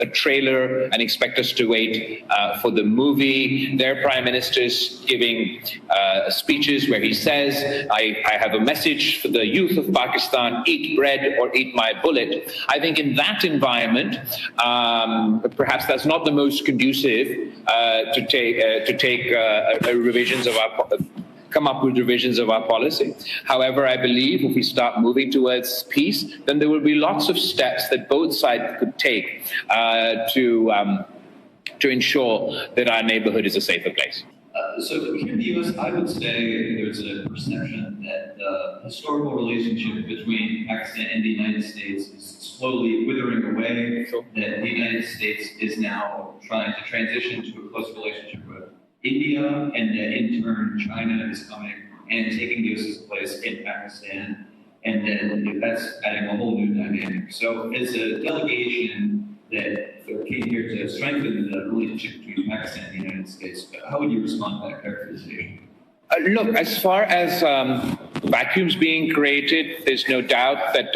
a trailer and expect us to wait for the movie. Their prime minister's giving speeches where he says, I have a message for the youth of Pakistan, eat bread or eat my bullet. I think in that environment, perhaps that's not the most conducive to take revisions of our come up with revisions of our policy. However, I believe if we start moving towards peace, then there will be lots of steps that both sides could take to ensure that our neighborhood is a safer place. So here in the U.S., I would say there's a perception that the historical relationship between Pakistan and the United States is slowly withering away, that the United States is now trying to transition to a close relationship with India, and that in turn China is coming and taking Yusuf's place in Pakistan, and then that's adding a whole new dynamic. So as a delegation that came here to strengthen the relationship between Pakistan and the United States, how would you respond to that characterization? Look, as far as vacuums being created, there's no doubt that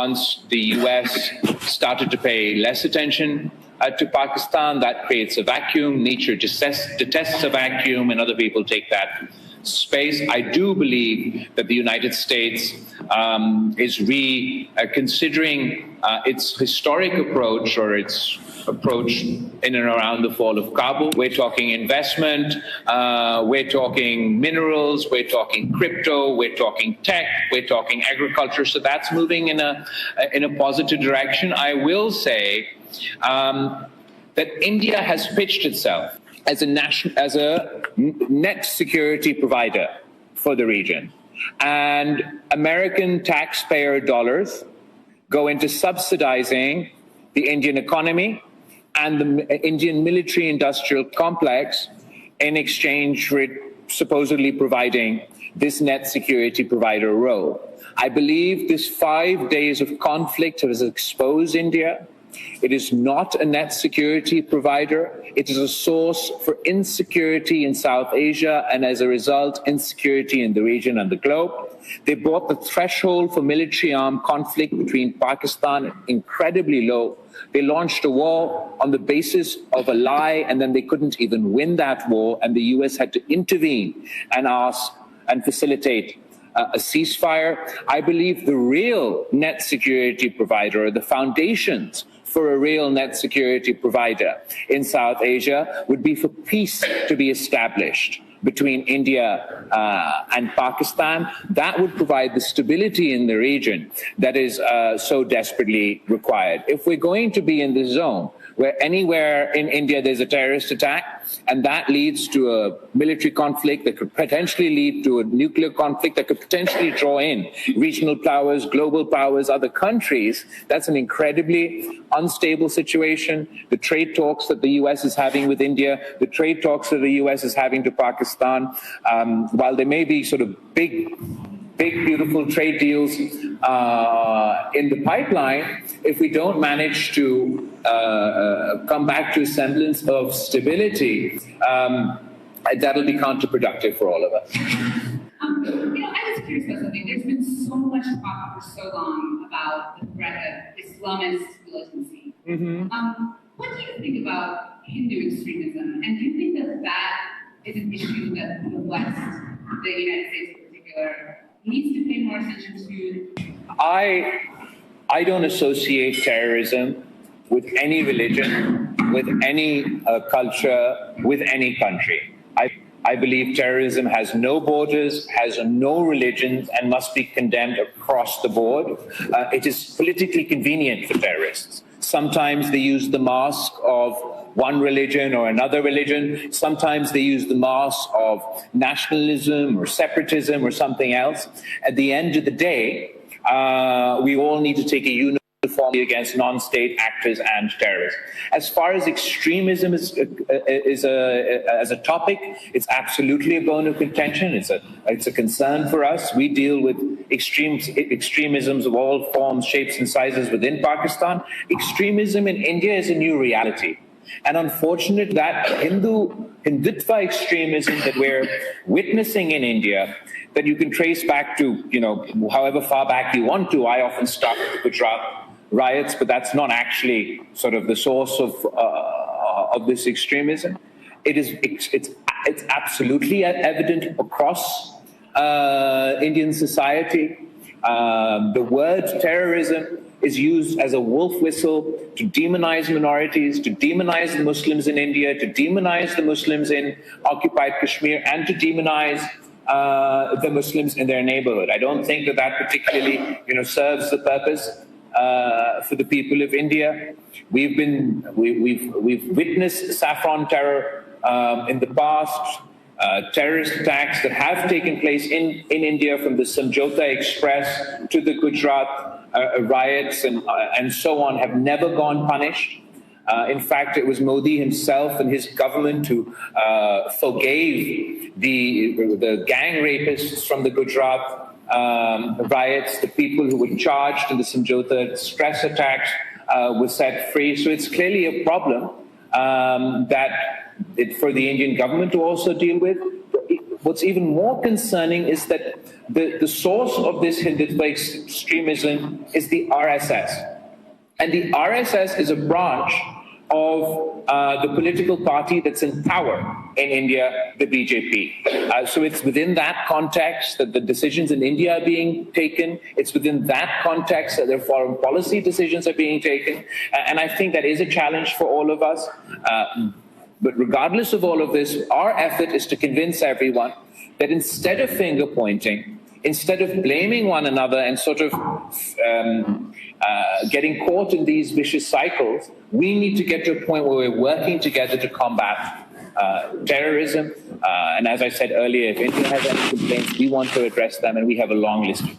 once the U.S. started to pay less attention to Pakistan, that creates a vacuum. Nature detests a vacuum, and other people take that space. I do believe that the United States is reconsidering its historic approach, or its approach in and around the fall of Kabul. We're talking investment, we're talking minerals, we're talking crypto, we're talking tech, we're talking agriculture. So that's moving in a positive direction. I will say that India has pitched itself as a net security provider for the region, and American taxpayer dollars go into subsidizing the Indian economy and the Indian military-industrial complex in exchange for it supposedly providing this net security provider role. I believe this 5 days of conflict has exposed India. It is not a net security provider. It is a source for insecurity in South Asia, and as a result, insecurity in the region and the globe. They brought the threshold for military armed conflict between Pakistan incredibly low. They launched a war on the basis of a lie, and then they couldn't even win that war, and the US had to intervene and ask and facilitate a ceasefire. I believe the real net security provider, or the foundations for a real net security provider in South Asia, would be for peace to be established between India and Pakistan. That would provide the stability in the region that is so desperately required. If we're going to be in the zone where anywhere in India there's a terrorist attack, and that leads to a military conflict that could potentially lead to a nuclear conflict that could potentially draw in regional powers, global powers, other countries, that's an incredibly unstable situation. The trade talks that the US is having with India, the trade talks that the US is having to Pakistan, while there may be sort of big, beautiful trade deals in the pipeline, if we don't manage to come back to a semblance of stability, that'll be counterproductive for all of us. I was curious about something. There's been so much talk for so long about the threat of Islamist militancy. What do you think about Hindu extremism? And do you think that that is an issue that the West, the United States in particular, needs to pay more attention to? I don't associate terrorism with any religion, with any culture, with any country. I believe terrorism has no borders, has no religions, and must be condemned across the board. It is politically convenient for terrorists. Sometimes they use the mask of one religion or another religion. Sometimes they use the mask of nationalism or separatism or something else. At the end of the day, we all need to take a uniformly against non-state actors and terrorists. As far as extremism is as a topic, it's absolutely a bone of contention. It's a concern for us. We deal with extremisms of all forms, shapes, and sizes within Pakistan. Extremism in India is a new reality. And unfortunately, that Hindutva extremism that we're witnessing in India, that you can trace back to, however far back you want to. I often start with the Gujarat riots, but that's not actually sort of the source of this extremism. It's absolutely evident across Indian society. The word terrorism is used as a wolf whistle to demonize minorities, to demonize the Muslims in India, to demonize the Muslims in occupied Kashmir, and to demonize the Muslims in their neighborhood. I don't think that particularly, serves the purpose for the people of India. We've witnessed saffron terror in the past. Terrorist attacks that have taken place in India, from the Samjhauta Express to the Gujarat riots and so on, have never gone unpunished. In fact, it was Modi himself and his government who forgave the gang rapists from the Gujarat riots. The people who were charged in the Samjhauta Express attacks were set free. So it's clearly a problem for the Indian government to also deal with. What's even more concerning is that the source of this Hindutva extremism is the RSS. And the RSS is a branch of the political party that's in power in India, the BJP. So it's within that context that the decisions in India are being taken. It's within that context that their foreign policy decisions are being taken. And I think that is a challenge for all of us. But regardless of all of this, our effort is to convince everyone that instead of finger pointing, instead of blaming one another and sort of getting caught in these vicious cycles, we need to get to a point where we're working together to combat terrorism. And as I said earlier, if India has any complaints, we want to address them, and we have a long list of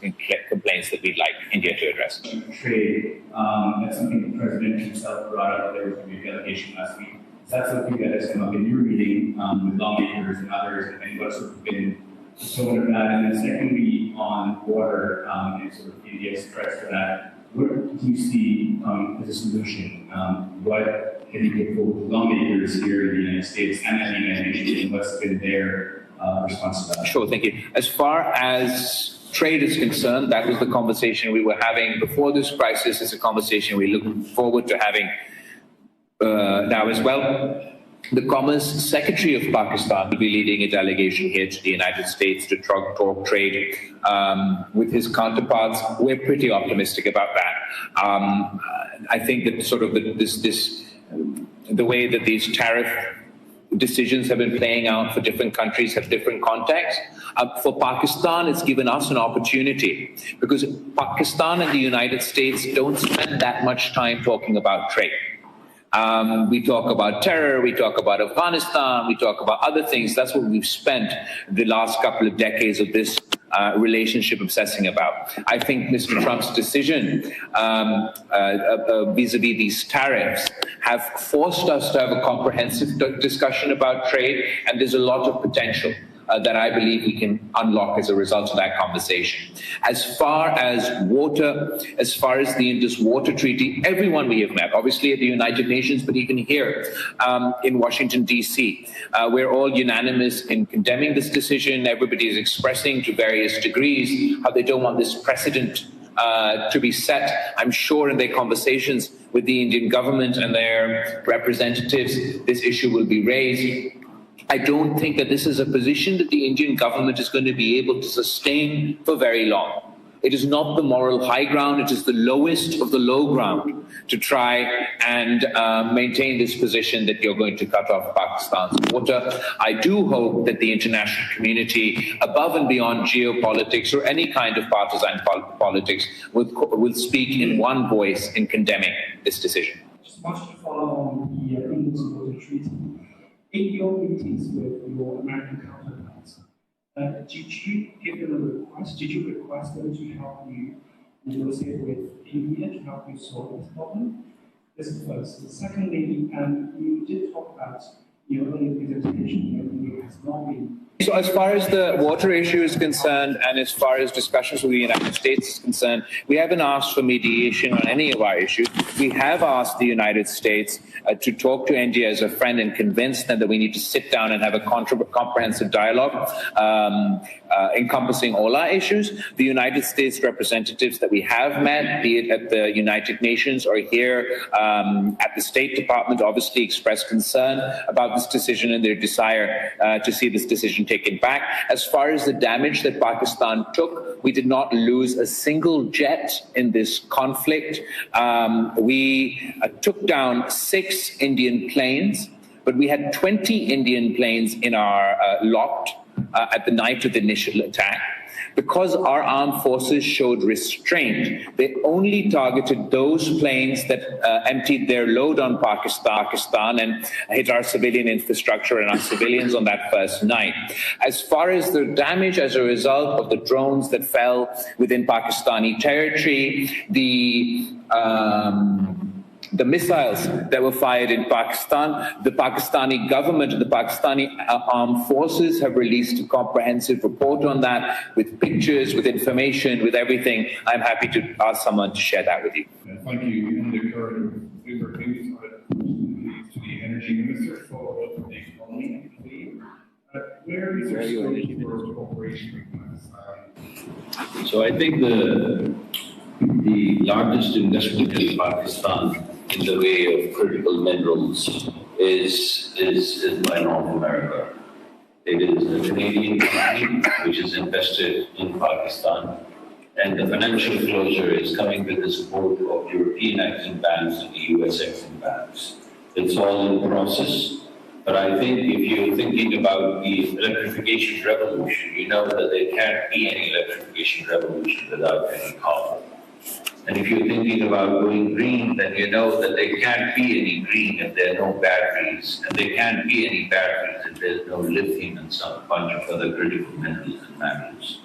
complaints that we'd like India to address. Trade, that's something the President himself brought up. There was a delegation last week. Is that something that has come up in your meeting with lawmakers and others, and what's sort of been the tone of that? And then secondly, on water and sort of India's threats to that, what do you see as a solution? What can you give for lawmakers here in the United States and at the United Nations, and what's been their response to that? Sure, thank you. As far as trade is concerned, that was the conversation we were having before this crisis. It's a conversation we're looking forward to having now as well. The Commerce Secretary of Pakistan will be leading a delegation here to the United States to talk trade with his counterparts. We're pretty optimistic about that. I think that sort of the way that these tariff decisions have been playing out for different countries have different contexts. For Pakistan, it's given us an opportunity because Pakistan and the United States don't spend that much time talking about trade. We talk about terror, we talk about Afghanistan, we talk about other things. That's what we've spent the last couple of decades of this relationship obsessing about. I think Mr. Trump's decision vis-a-vis these tariffs have forced us to have a comprehensive discussion about trade, and there's a lot of potential that I believe we can unlock as a result of that conversation. As far as water, as far as the Indus Water Treaty, everyone we have met, obviously at the United Nations, but even here in Washington, D.C., we're all unanimous in condemning this decision. Everybody is expressing to various degrees how they don't want this precedent to be set. I'm sure in their conversations with the Indian government and their representatives, this issue will be raised. I don't think that this is a position that the Indian government is going to be able to sustain for very long. It is not the moral high ground, it is the lowest of the low ground to try and maintain this position that you're going to cut off Pakistan's water. I do hope that the international community, above and beyond geopolitics or any kind of partisan politics, will speak in one voice in condemning this decision. Just want to follow on the Indus Water Treaty. In your meetings with your American counterparts, did you give them a request? Did you request them to help you negotiate with India to help you solve this problem? This is first. Secondly, you did talk about your earlier presentation that India has not been. So as far as the water issue is concerned, and as far as discussions with the United States is concerned, we haven't asked for mediation on any of our issues. We have asked the United States to talk to India as a friend and convince them that we need to sit down and have a comprehensive dialogue encompassing all our issues. The United States representatives that we have met, be it at the United Nations or here at the State Department, obviously expressed concern about this decision and their desire to see this decision taken back. As far as the damage that Pakistan took, we did not lose a single jet in this conflict. We took down 6 Indian planes, but we had 20 Indian planes in our locked at the night of the initial attack. Because our armed forces showed restraint, they only targeted those planes that emptied their load on Pakistan and hit our civilian infrastructure and our civilians on that first night. As far as the damage as a result of the drones that fell within Pakistani territory, the missiles that were fired in Pakistan, the Pakistani government and the Pakistani armed forces have released a comprehensive report on that with pictures, with information, with everything. I'm happy to ask someone to share that with you. Thank you. In the current paper, to the Energy Minister for the economy, where is there scope for cooperation with Pakistan? So I think the largest investment in Pakistan in the way of critical minerals is by North America. It is a Canadian company which is invested in Pakistan, and the financial closure is coming with the support of European Exim Banks and the US Exim Banks. It's all in process, but I think if you're thinking about the electrification revolution, you know that there can't be any electrification revolution without any carbon. And if you're thinking about going green, then you know that there can't be any green if there are no batteries, and there can't be any batteries if there's no lithium and some bunch of other critical minerals and metals.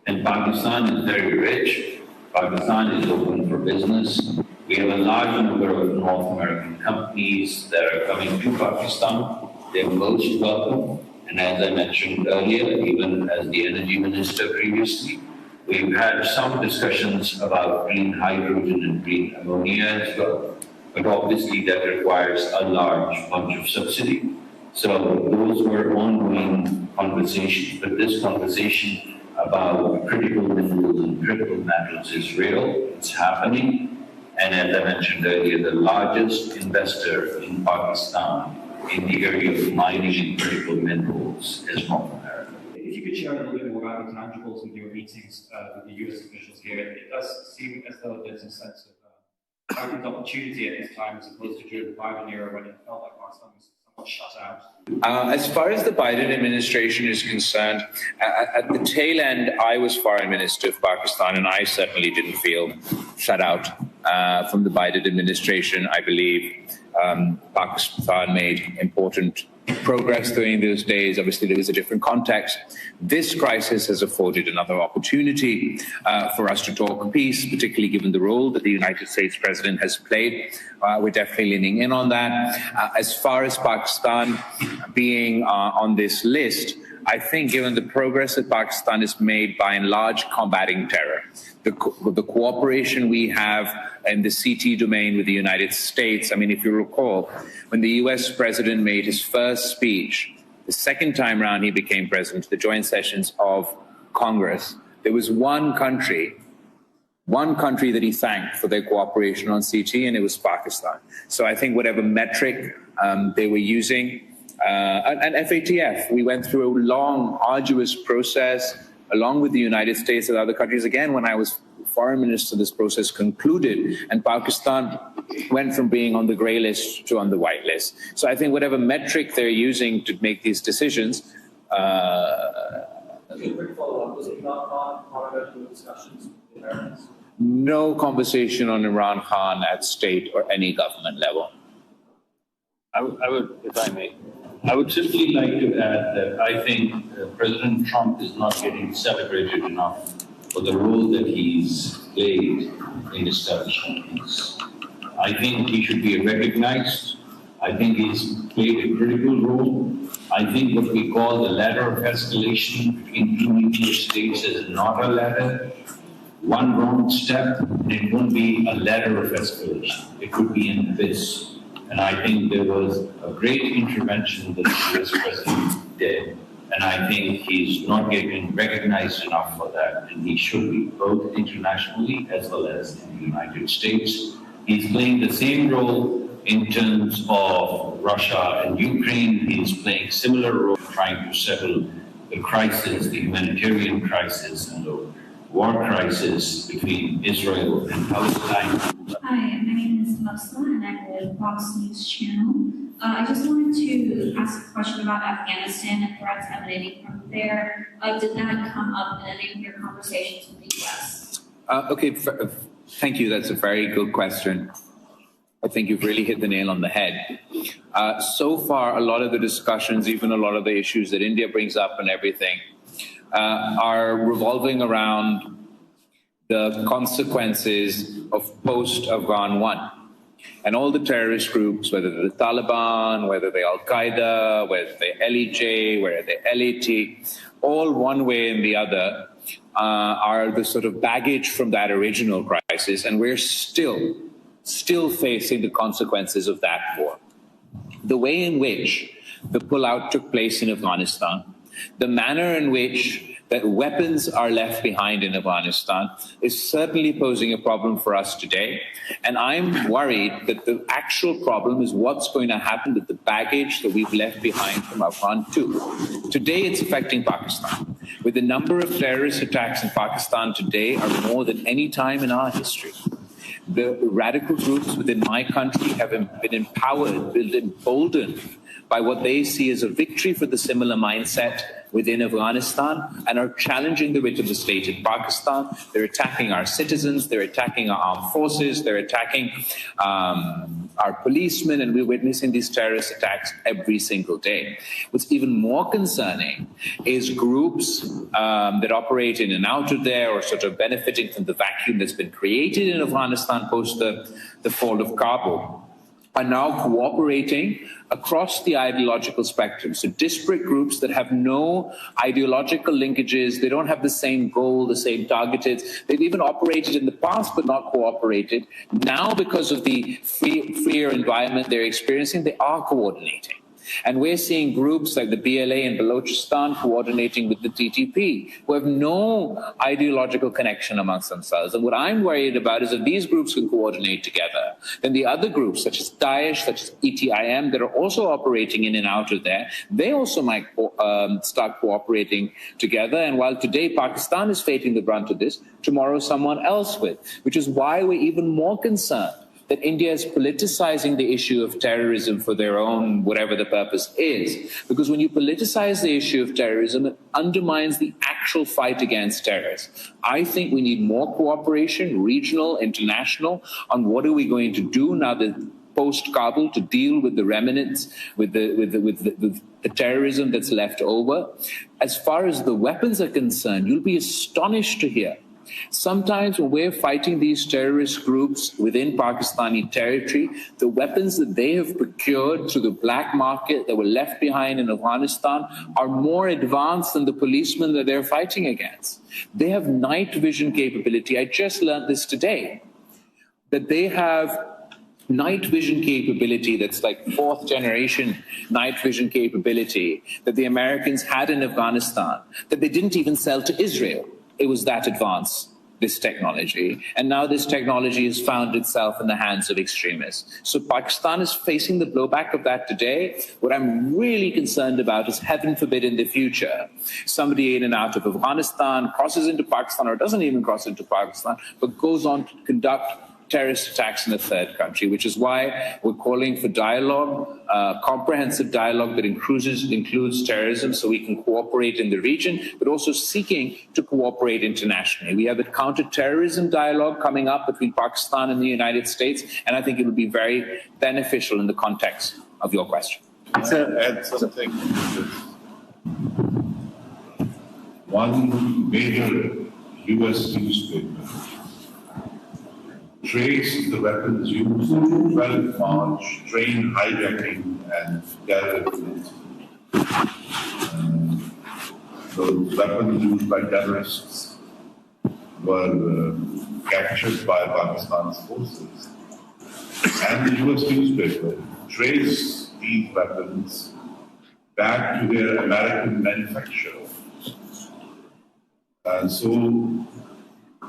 And Pakistan is very rich. Pakistan is open for business. We have a large number of North American companies that are coming to Pakistan. They're most welcome. And as I mentioned earlier, even as the energy minister previously, we've had some discussions about green hydrogen and green ammonia as well, but obviously that requires a large bunch of subsidy. So those were ongoing conversations, but this conversation about critical minerals and critical metals is real, it's happening. And as I mentioned earlier, the largest investor in Pakistan in the area of mining and critical minerals is North America. If you could share a little bit more about the tangibles in your meetings with the US officials here, it does seem as though there's a sense of heightened opportunity at this time as opposed to during the Biden era when it felt like Pakistan was somewhat shut out. As far as the Biden administration is concerned, at the tail end, I was foreign minister of Pakistan, and I certainly didn't feel shut out from the Biden administration. I believe Pakistan made important progress during those days. Obviously, there was a different context. This crisis has afforded another opportunity for us to talk peace, particularly given the role that the United States president has played. We're definitely leaning in on that. As far as Pakistan being on this list, I think given the progress that Pakistan has made by and large combating terror, the cooperation we have in the CT domain with the United States. I mean, if you recall, when the US president made his first speech, the second time round he became president, the joint sessions of Congress, there was one country that he thanked for their cooperation on CT, and it was Pakistan. So I think whatever metric they were using, and FATF, we went through a long, arduous process along with the United States and other countries. Again, when I was foreign minister, this process concluded, and Pakistan went from being on the grey list to on the white list. So I think whatever metric they're using to make these decisions. A quick follow-up: was it not part of the discussions with the Americans? No conversation on Imran Khan at state or any government level. I would, if I may, I would simply like to add that I think President Trump is not getting celebrated enough for the role that he's played in establishing peace. I think he should be recognized. I think he's played a critical role. I think what we call the ladder of escalation between two nuclear states is not a ladder. one wrong step, and it won't be a ladder of escalation. It could be an abyss. And I think there was a great intervention that the US President did. And I think he's not getting recognized enough for that. And he should be, both internationally as well as in the United States. He's playing the same role in terms of Russia and Ukraine. He's playing similar role trying to settle the crisis, the humanitarian crisis and the war crisis between Israel and Palestine. Hi, my name is Musla and I'm with Fox News Channel. I just wanted to ask a question about Afghanistan and threats emanating from there. Did that come up in any of your conversations with the U.S.? Okay, thank you. That's a very good question. I think you've really hit the nail on the head. So far, a lot of the discussions, even a lot of the issues that India brings up and everything, are revolving around the consequences of post-Afghan 1. And all the terrorist groups, whether they're the Taliban, whether they're Al-Qaeda, whether they're LEJ, whether they're LAT, all one way and the other are the sort of baggage from that original crisis. And we're still facing the consequences of that war. The way in which the pullout took place in Afghanistan, the manner in which that weapons are left behind in Afghanistan is certainly posing a problem for us today. And I'm worried that the actual problem is what's going to happen with the baggage that we've left behind from Afghan 2. Today, it's affecting Pakistan. With the number of terrorist attacks in Pakistan today are more than any time in our history. The radical groups within my country have been empowered, been emboldened by what they see as a victory for the similar mindset within Afghanistan and are challenging the writ of the state in Pakistan. They're attacking our citizens, they're attacking our armed forces, they're attacking our policemen, and we're witnessing these terrorist attacks every single day. What's even more concerning is groups that operate in and out of there or sort of benefiting from the vacuum that's been created in Afghanistan post the fall of Kabul are now cooperating across the ideological spectrum. So disparate groups that have no ideological linkages, they don't have the same goal, the same targeted. They've even operated in the past but not cooperated. Now, because of the freer environment they're experiencing, they are coordinating. And we're seeing groups like the BLA in Balochistan coordinating with the TTP, who have no ideological connection amongst themselves. And what I'm worried about is if these groups can coordinate together, then the other groups, such as Daesh, such as ETIM, that are also operating in and out of there, they also might start cooperating together. And while today Pakistan is facing the brunt of this, tomorrow someone else will, which is why we're even more concerned that India is politicizing the issue of terrorism for their own, whatever the purpose is. Because when you politicize the issue of terrorism, it undermines the actual fight against terrorists. I think we need more cooperation, regional, international, on what are we going to do now that post-Kabul to deal with the remnants, with the terrorism that's left over. As far as the weapons are concerned, you'll be astonished to hear sometimes when we're fighting these terrorist groups within Pakistani territory, the weapons that they have procured through the black market that were left behind in Afghanistan are more advanced than the policemen that they're fighting against. They have night vision capability. I just learned this today, that they have night vision capability that's like fourth generation night vision capability that the Americans had in Afghanistan, that they didn't even sell to Israel. It was that advanced, this technology. And now this technology has found itself in the hands of extremists. So Pakistan is facing the blowback of that today. What I'm really concerned about is, heaven forbid in the future, somebody in and out of Afghanistan crosses into Pakistan or doesn't even cross into Pakistan, but goes on to conduct terrorist attacks in a third country, which is why we're calling for dialogue, comprehensive dialogue that includes terrorism so we can cooperate in the region, but also seeking to cooperate internationally. We have a counter-terrorism dialogue coming up between Pakistan and the United States, and I think it would be very beneficial in the context of your question. Can I add something to this? One major U.S. newspaper traced the weapons used in 12 March train hijacking and terrorism. Those weapons used by terrorists were captured by Pakistan's forces. And the US newspaper traced these weapons back to their American manufacturer. And so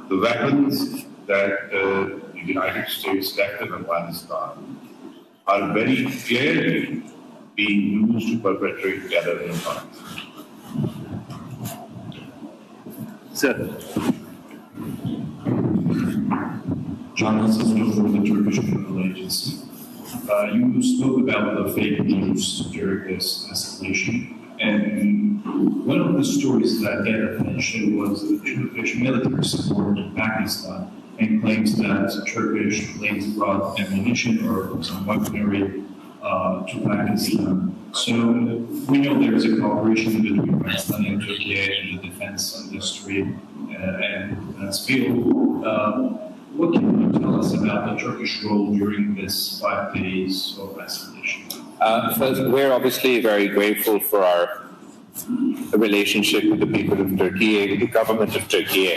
the weapons that the United States left in Afghanistan are very clearly being used to perpetrate terror in Pakistan. Sir. John Hudson from the Turkish Criminal Agency. You spoke about the fake news during this escalation, and one of the stories that get attention was the Turkish military support to Pakistan and claims that Turkish planes brought ammunition or some weaponry to Pakistan. So we know there is a cooperation between Pakistan and Turkey in the defense industry and defense field. What can you tell us about the Turkish role during this 5 days of escalation? First, we're obviously very grateful for our relationship with the people of Turkey, with the government of Turkey.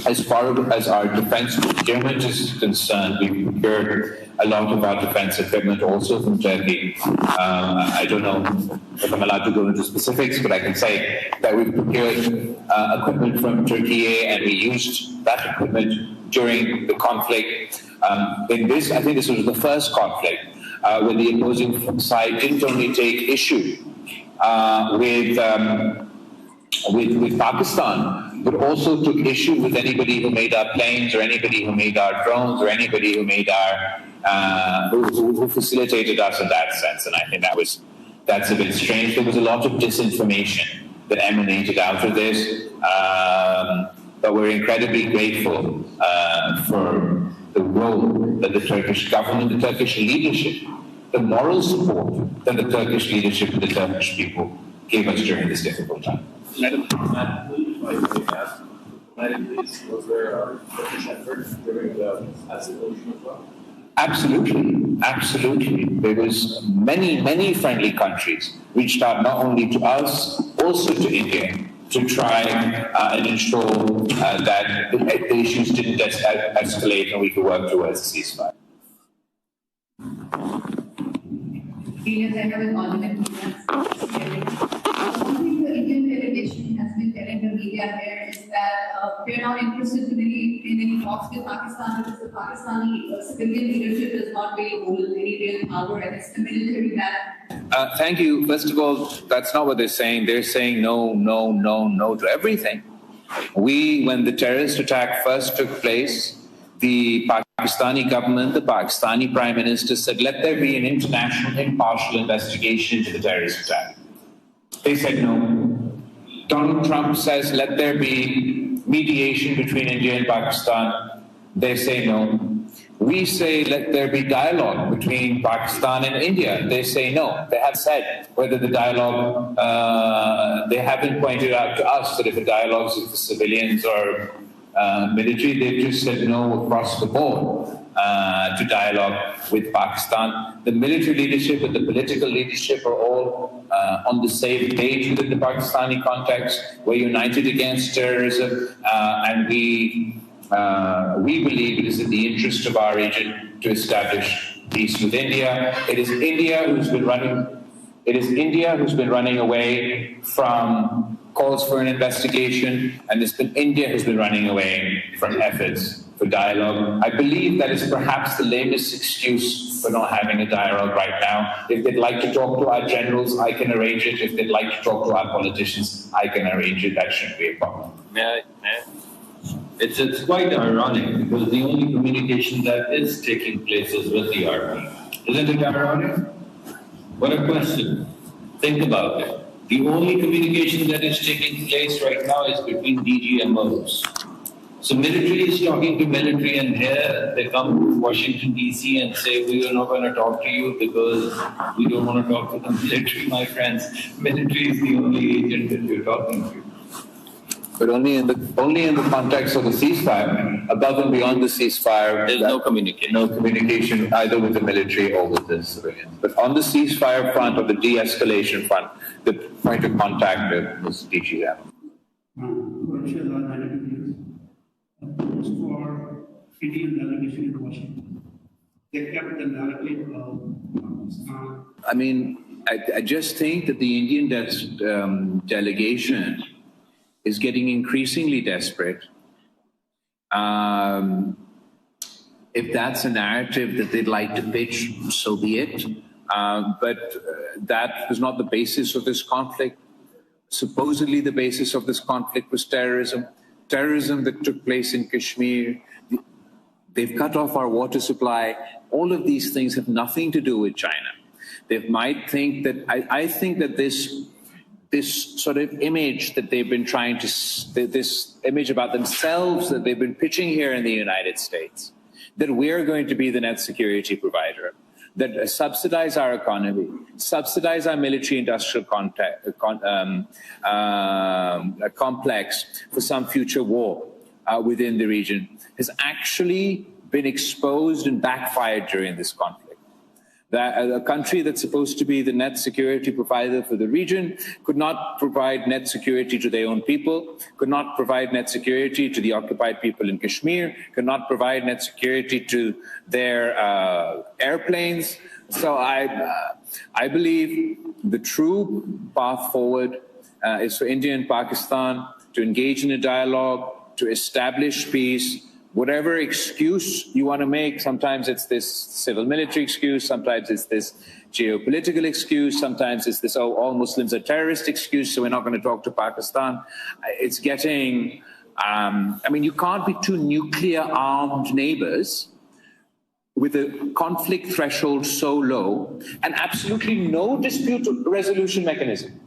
As far as our defense procurement is concerned, we procured a lot of our defense equipment also from Turkey. I don't know if I'm allowed to go into specifics, but I can say that we procured equipment from Turkey, and we used that equipment during the conflict. I think this was the first conflict where the opposing side didn't only take issue with Pakistan, but also took issue with anybody who made our planes, or anybody who made our drones, or anybody who made our who facilitated us in that sense. And I think that's a bit strange. There was a lot of disinformation that emanated out of this, but we're incredibly grateful for the role that the Turkish government, the Turkish leadership, the moral support that the Turkish leadership and the Turkish people gave us during this difficult time. Madam, was there a Turkish effort during the escalation as well? Absolutely. There was many friendly countries reached out not only to us, also to India, to try and ensure that the issues didn't escalate and we could work towards a ceasefire. Yes, I have a comment. One thing the Indian delegation has been telling the media here is that they're not interested in any talks with Pakistan because the Pakistani civilian leadership does not really hold any real power, and it's the military that. Thank you. First of all, that's not what they're saying. They're saying no to everything. When the terrorist attack first took place, the Pakistani government, the Pakistani Prime Minister said, let there be an international impartial investigation into the terrorist attack. They said no. Donald Trump says, let there be mediation between India and Pakistan. They say no. We say, let there be dialogue between Pakistan and India. They say no. They have said whether the dialogue, they haven't pointed out to us that if the dialogue is with the civilians or military, they've just said no across the board to dialogue with Pakistan. The military leadership and the political leadership are all on the same page within the Pakistani context. We're united against terrorism, and we believe it is in the interest of our region to establish peace with India. It is India who's been running away from calls for an investigation, and it's been India who's been running away from efforts for dialogue. I believe that is perhaps the lamest excuse for not having a dialogue right now. If they'd like to talk to our generals, I can arrange it. If they'd like to talk to our politicians, I can arrange it. That shouldn't be a problem. It's quite ironic because the only communication that is taking place is with the army. Isn't it ironic? What a question. Think about it. The only communication that is taking place right now is between DGMOs. So military is talking to military, and here they come to Washington, D.C. and say, we are not going to talk to you because we don't want to talk to the military, my friends. Military is the only agent that you're talking to. But only in the context of the ceasefire. Above and beyond the ceasefire, there's no communication. No communication either with the military or with the civilians. But on the ceasefire front or the de-escalation front, the point of contact was DGM. Indian delegation in Washington. They kept the narrative of Pakistan. I mean, I just think that the Indian delegation is getting increasingly desperate. If that's a narrative that they'd like to pitch, so be it. But that was not the basis of this conflict. Supposedly the basis of this conflict was terrorism. Terrorism that took place in Kashmir. They've cut off our water supply. All of these things have nothing to do with China. They might think that, I think that this sort of image that they've been trying to, this image about themselves that they've been pitching here in the United States, that we're going to be the net security provider, that subsidize our economy, subsidize our military-industrial complex for some future war within the region, has actually been exposed and backfired during this conflict. That a country that's supposed to be the net security provider for the region could not provide net security to their own people, could not provide net security to the occupied people in Kashmir, could not provide net security to their airplanes. So I believe the true path forward is for India and Pakistan to engage in a dialogue, to establish peace. Whatever excuse you want to make, sometimes it's this civil military excuse, sometimes it's this geopolitical excuse, sometimes it's this, oh, all Muslims are terrorist excuse, so we're not going to talk to Pakistan. It's getting, I mean, you can't be two nuclear armed neighbors with a conflict threshold so low and absolutely no dispute resolution mechanism.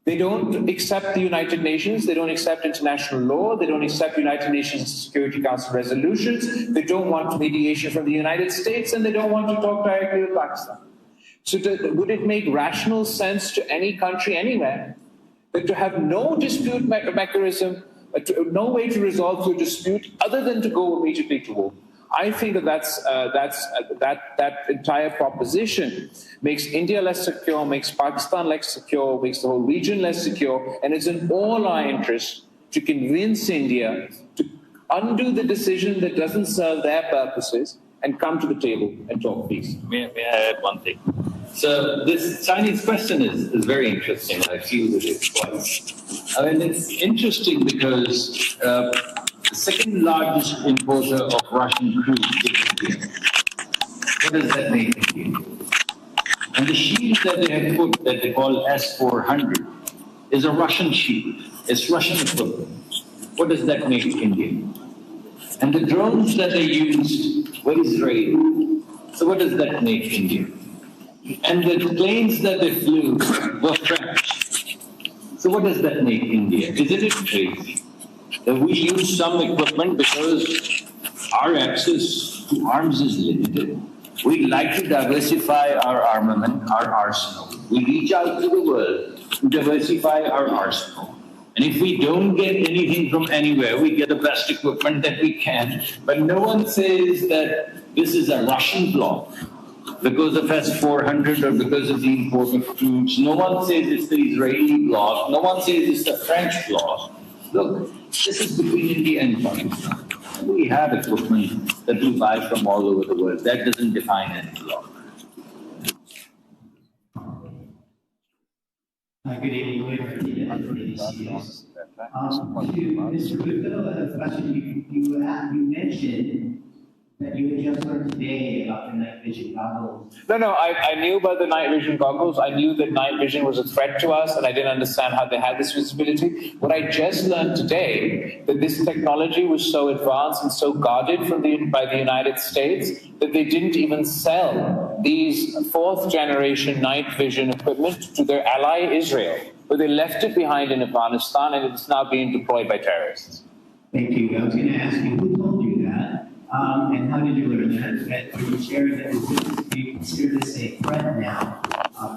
They don't accept the United Nations, they don't accept international law, they don't accept United Nations Security Council resolutions, they don't want mediation from the United States, and they don't want to talk directly with Pakistan. So would it make rational sense to any country anywhere that to have no dispute mechanism, no way to resolve the dispute other than to go immediately to war? I think that entire proposition makes India less secure, makes Pakistan less secure, makes the whole region less secure, and it's in all our interests to convince India to undo the decision that doesn't serve their purposes and come to the table and talk peace. May I add one thing? So this Chinese question is very interesting. I feel that it's quite. I mean, it's interesting because the second largest importer of Russian crude is India. What does that make India? And the shield that they have put, that they call S-400, is a Russian shield. It's Russian equipment. What does that make India? And the drones that they used were Israeli. So what does that make India? And the planes that they flew were French. So what does that make India? Isn't it crazy that we use some equipment because our access to arms is limited? We like to diversify our armament, our arsenal. We reach out to the world to diversify our arsenal. And if we don't get anything from anywhere, we get the best equipment that we can. But no one says that this is a Russian bloc because of S-400 or because of the import of troops. No one says it's the Israeli bloc. No one says it's the French bloc. Look, this is between India and Pakistan. We have equipment that we buy from all over the world. That doesn't define any bloc. Good evening, Mr. Bhutto, a question you mentioned that you had just learned today about the night vision goggles. No, I knew about the night vision goggles. I knew that night vision was a threat to us, and I didn't understand how they had this visibility. What I just learned today, that this technology was so advanced and so guarded by the United States that they didn't even sell these fourth-generation night vision equipment to their ally Israel, but they left it behind in Afghanistan, and it's now being deployed by terrorists. Thank you. I was going to ask you, who told you that? And how did you learn that? Are you sharing that? Do you consider this a threat now,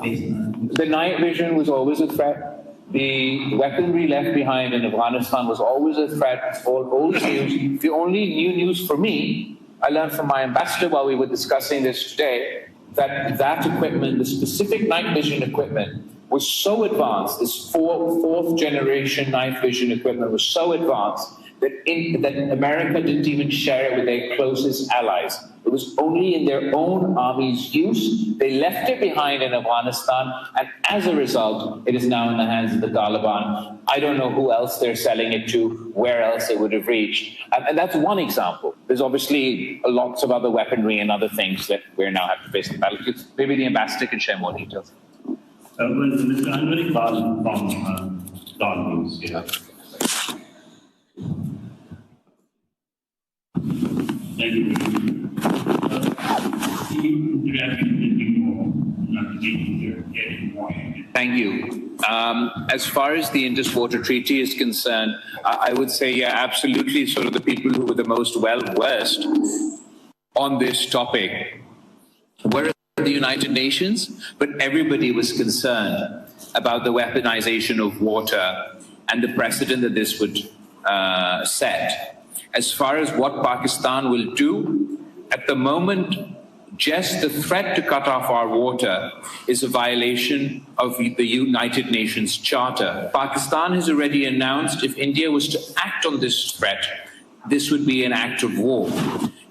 based on... The night vision was always a threat. The weaponry left behind in Afghanistan was always a threat. All old news. The only new news for me, I learned from my ambassador while we were discussing this today, that equipment, the specific night vision equipment, was so advanced, this fourth generation night vision equipment was so advanced that America didn't even share it with their closest allies. It was only in their own army's use. They left it behind in Afghanistan, and as a result, it is now in the hands of the Taliban. I don't know who else they're selling it to, where else it would have reached. And that's one example. There's obviously lots of other weaponry and other things that we now have to face in the battlefield. Maybe the ambassador can share more details. Mr. Anwari Khan from Dawn News. Yeah. Thank you. Thank you. As far as the Indus Water Treaty is concerned, I would say, yeah, absolutely, sort of the people who were the most well-versed on this topic were the United Nations, but everybody was concerned about the weaponization of water and the precedent that this would set. As far as what Pakistan will do, at the moment, just the threat to cut off our water is a violation of the United Nations Charter. Pakistan has already announced if India was to act on this threat, this would be an act of war.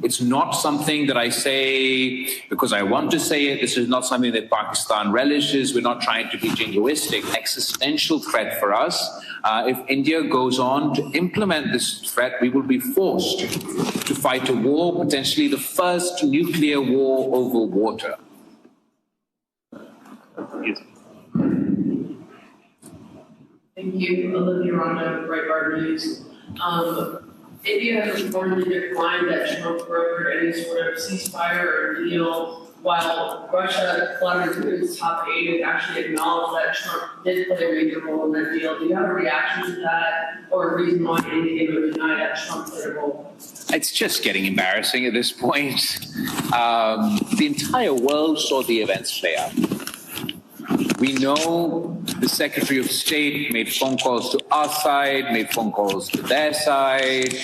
It's not something that I say because I want to say it. This is not something that Pakistan relishes. We're not trying to be jingoistic. Existential threat for us. If India goes on to implement this threat, we will be forced to fight a war, potentially the first nuclear war over water. Thank you, Olivia Ronda, Breitbart News. India has reportedly declined that Trump brokered any sort of ceasefire or deal, while Russia, Vladimir Putin's top aide, actually acknowledged that Trump did play a major role in that deal. Do you have a reaction to that, or a reason why India would deny that Trump played a role? It's just getting embarrassing at this point. The entire world saw the events play out. We know the Secretary of State made phone calls to our side, made phone calls to their side.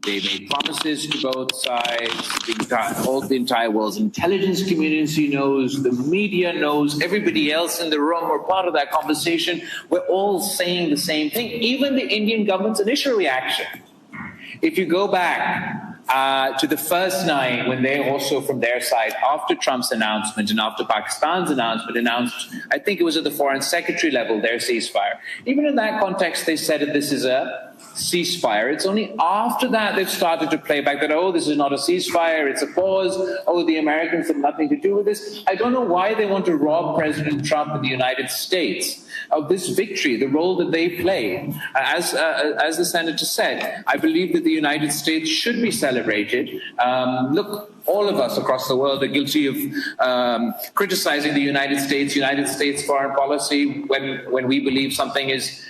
They made promises to both sides. The entire world's intelligence community knows, the media knows, everybody else in the room were part of that conversation. We're all saying the same thing, even the Indian government's initial reaction. If you go back to the first night when they also from their side, after Trump's announcement and after Pakistan's announcement, announced, I think it was at the foreign secretary level, their ceasefire. Even in that context, they said that this is a ceasefire. It's only after that they've started to play back that, oh, this is not a ceasefire, it's a pause. Oh, the Americans have nothing to do with this. I don't know why they want to rob President Trump and the United States of this victory, the role that they play. As the senator said, I believe that the United States should be celebrated. Look, all of us across the world are guilty of criticizing the United States foreign policy when we believe something is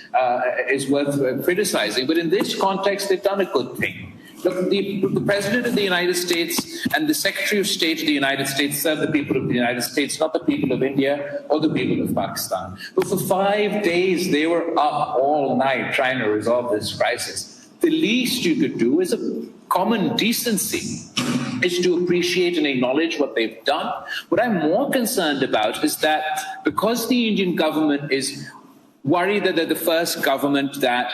worth criticizing. But in this context, they've done a good thing. Look, the President of the United States and the Secretary of State of the United States serve the people of the United States, not the people of India or the people of Pakistan. But for 5 days, they were up all night trying to resolve this crisis. The least you could do is a common decency, is to appreciate and acknowledge what they've done. What I'm more concerned about is that because the Indian government is worried that they're the first government that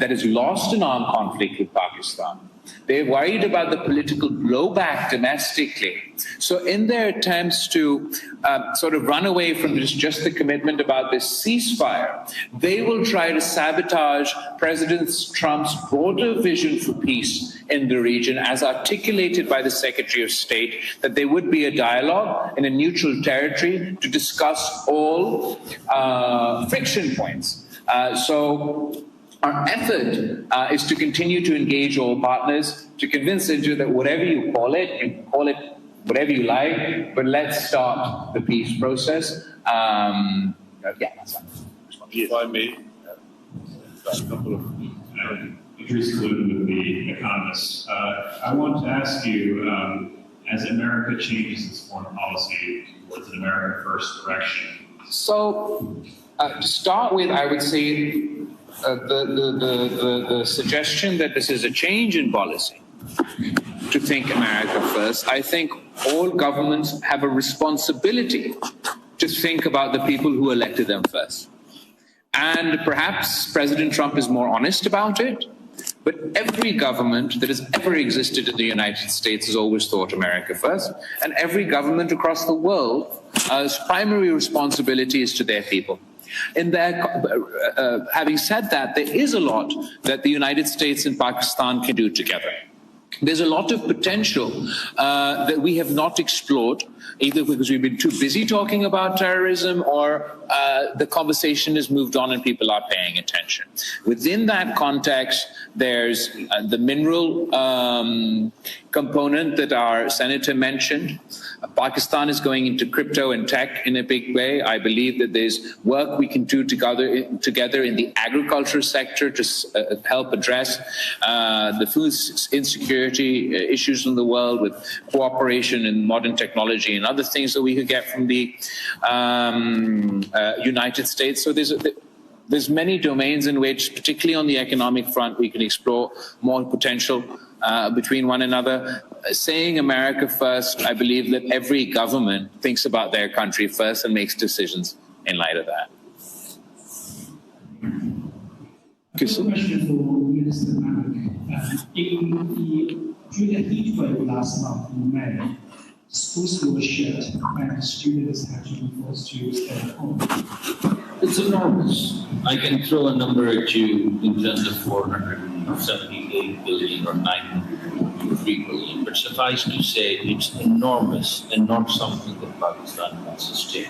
is lost an armed conflict with Pakistan. They're worried about the political blowback domestically. So in their attempts to sort of run away from just the commitment about this ceasefire, they will try to sabotage President Trump's broader vision for peace in the region as articulated by the Secretary of State, that there would be a dialogue in a neutral territory to discuss all friction points. So our effort is to continue to engage all partners, to convince India that whatever you call it whatever you like, but let's start the peace process. Yeah, that's fine. If I may, a couple of Idris Gluten with The Economist. I want to ask you, as America changes its foreign policy towards an America First direction. So, to start with, I would say the suggestion that this is a change in policy to think America first. I think all governments have a responsibility to think about the people who elected them first. And perhaps President Trump is more honest about it. But every government that has ever existed in the United States has always thought America first. And every government across the world's primary responsibility is to their people. Having said that, there is a lot that the United States and Pakistan can do together. There's a lot of potential that we have not explored, either because we've been too busy talking about terrorism or the conversation has moved on and people are paying attention. Within that context, there's the mineral component that our senator mentioned. Pakistan is going into crypto and tech in a big way. I believe that there's work we can do together in the agriculture sector to help address the food insecurity issues in the world with cooperation in modern technology and other things that we could get from the United States. So there's many domains in which, particularly on the economic front, we can explore more potential between one another. Saying America first, I believe that every government thinks about their country first and makes decisions in light of that. Question for Minister Malik. During the heat wave last month in May, schools were shut and students had to be forced to stay at home. It's enormous. I can throw a number at you in terms of 478 billion or 903 billion, but suffice to say it's enormous and not something that Pakistan can sustain.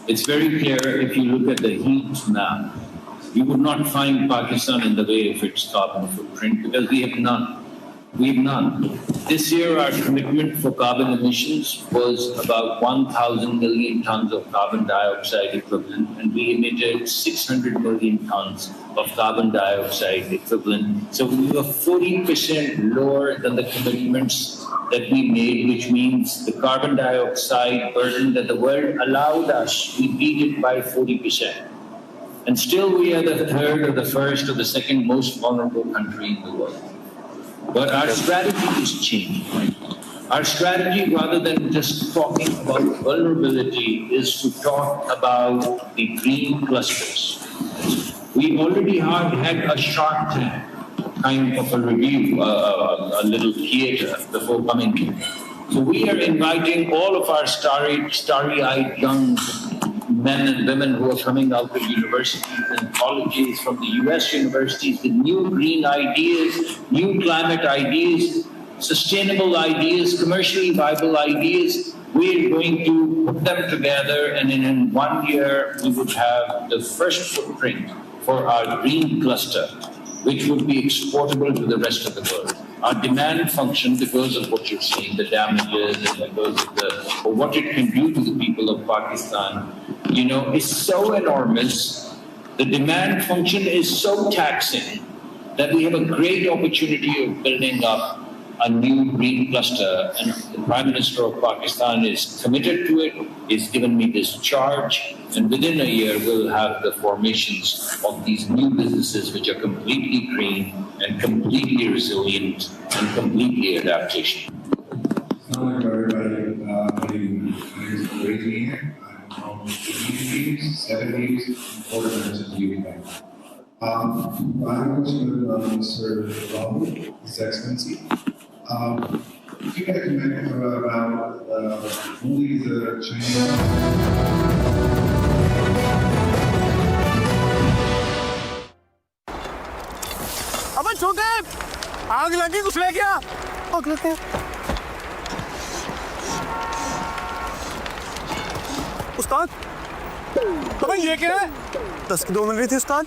It's very clear if you look at the heat map, you would not find Pakistan in the way of its carbon footprint because we have none. We have none. This year, our commitment for carbon emissions was about 1,000 million tons of carbon dioxide equivalent, and we emitted 600 million tons of carbon dioxide equivalent. So we were 40% lower than the commitments that we made, which means the carbon dioxide burden that the world allowed us, we beat it by 40%. And still we are the third or the first or the second most vulnerable country in the world. But our strategy is changing. Our strategy, rather than just talking about vulnerability, is to talk about the green clusters. We already had a Shark Tank kind of a review, a little theater before coming here. So we are inviting all of our starry-eyed young men and women who are coming out of universities and colleges from the US universities with new green ideas, new climate ideas, sustainable ideas, commercially viable ideas. We're going to put them together, and in 1 year we would have the first footprint for our green cluster, which would be exportable to the rest of the world. Our demand function, because of what you're saying, the damages and because of what it can do to the people of Pakistan, is so enormous. The demand function is so taxing that we have a great opportunity of building up a new green cluster, and the Prime Minister of Pakistan is committed to it. He's given me this charge, and within a year we'll have the formations of these new businesses which are completely green and completely resilient and completely adaptation. Hello everybody, my name is Bilawal. I'm from 70s, 40s of the UK. I was with Mr. Bilawal, His Excellency. If you can comment about only the Chinese. अबे छोटे आग लगी कुछ ले क्या आग लगते हैं उस्ताद अबे ये क्या है 10 की 2 मिल रही थी उस्ताद